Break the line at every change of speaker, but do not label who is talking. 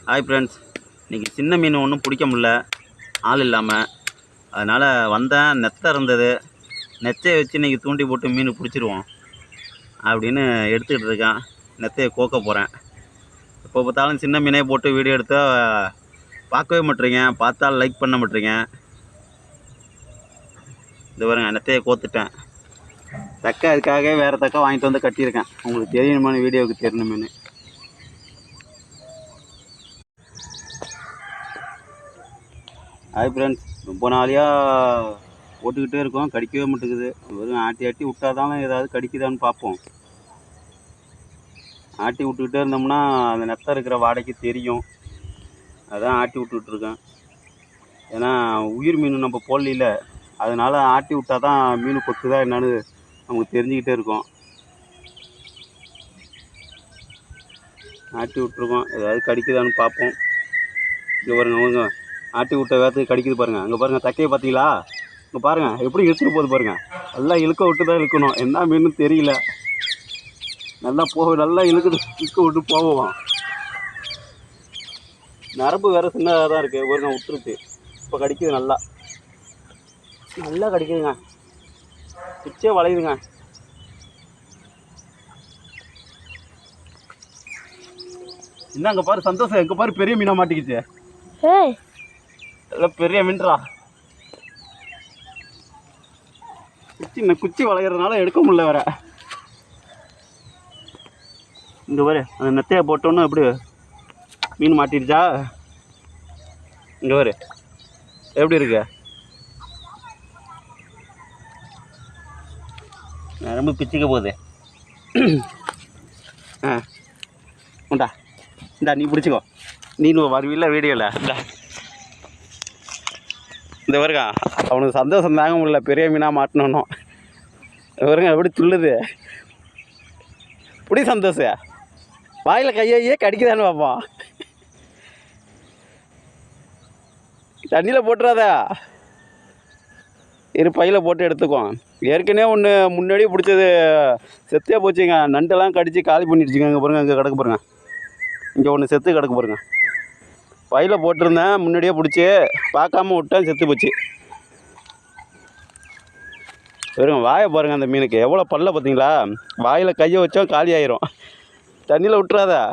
Hi friends, இன்றைக்கி சின்ன மீன் ஒன்றும் பிடிக்க முடில, ஆள் இல்லாமல். அதனால் வந்தேன், நெத்தை இருந்தது. நெத்தையை வச்சு இன்றைக்கி தூண்டி போட்டு மீன் பிடிச்சிருவோம் அப்படின்னு எடுத்துக்கிட்டு இருக்கேன். நெத்தையை கோக்க போகிறேன். எப்போ பார்த்தாலும் சின்ன மீனே போட்டு வீடியோ எடுத்தால் பார்க்கவே மாட்டேறீங்க, பார்த்தாலும் லைக் பண்ண மாட்டேறீங்க. இது பாருங்க, நெத்தையை கோத்துட்டேன். தக்கை அதுக்காகவே வேறு தக்கை வாங்கிட்டு வந்து கட்டியிருக்கேன். உங்களுக்கு தெரியணுமான்னு வீடியோவுக்கு தெரியணுமேனு. ஹாய் ஃப்ரெண்ட்ஸ், ரொம்ப நாளையாக போட்டுக்கிட்டே இருக்கோம், கடிக்கவே மாட்டேங்குது. வெறும் ஆட்டி ஆட்டி விட்டாதான் ஏதாவது கடிக்குதான்னு பார்ப்போம். ஆட்டி விட்டுக்கிட்டே இருந்தோம்னா அந்த நெத்தை இருக்கிற வாடைக்கு தெரியும். அதான் ஆட்டி விட்டுக்கிட்டுருக்கேன். ஏன்னா உயிர் மீன் நம்ம போடல, அதனால் ஆட்டி விட்டால் தான் மீன் கொத்துதா என்னன்னு நமக்கு தெரிஞ்சுக்கிட்டே இருக்கும். ஆட்டி விட்ருக்கோம், ஏதாவது கடிக்குதான்னு பார்ப்போம். இங்கே பாருங்க, அவங்க ஆட்டி விட்ட வேரத்துக்கு கடிக்குது பாருங்கள். அங்கே பாருங்கள், தக்கையை பார்த்தீங்களா? இங்கே பாருங்கள் எப்படி இழுத்துட்டு போகுது பாருங்கள். நல்லா இழுக்க விட்டு தான் இழுக்கணும், என்ன மீன் தெரியல. நல்லா நல்லா இழுக்குது, இழுக்க விட்டு போவோம். நரம்பு வேறு சின்னதாக தான் இருக்குது, பாருங்க விட்டுருச்சு. இப்போ கடிக்குது, நல்லா நல்லா கடிக்குதுங்க, பிச்சே வளையுதுங்க. என்ன அங்கே பாரு சந்தோஷம், எங்கே பாரு பெரிய மீனாக மாட்டிக்கிச்சு. எல்லாம் பெரிய மீன்ரா. குச்சி வளைகிறதுனால எடுக்க முடியல வேற. இங்கே பாரு, அந்த நெத்தையை போட்டோன்னு எப்படி மீன் மாட்டிடுச்சா. இங்கே பாரு எப்படி இருக்கு, ரொம்ப பிச்சுக்க போகுது. உண்டா இந்தா, நீ பிடிச்சிக்கோ. நீ வருவில்ல வீடியோவில். இந்த வருங்க, அவனுக்கு சந்தோஷம் தாங்க முடியல, பெரிய மீனாக மாட்டணும். வருங்க எப்படி துள்ளுது, இப்படி சந்தோஷம். வாயில் கையே கடிக்குதான்னு பார்ப்போம். தண்ணியில் போட்டுறாதா, இரு பையில் போட்டு எடுத்துக்குவோம். ஏற்கனவே ஒன்று முன்னாடியே பிடிச்சது செத்தே போச்சுங்க, நண்டெல்லாம் கடித்து காலி பண்ணிடுச்சுங்க. இங்கே பாருங்கள், இங்கே கிடக்கு பாருங்க, இங்கே ஒன்று செத்து கிடக்கு பாருங்க. பையில் போட்டிருந்தேன், முன்னாடியே பிடிச்சி பார்க்காம விட்டேன், செத்து போச்சு. வெறுங்க வாயை பாருங்கள், அந்த மீனுக்கு எவ்வளோ பல்ல பார்த்தீங்களா. வாயில் கையை வச்சோம் காலி ஆயிரும். தண்ணியில் விட்டுறாதா.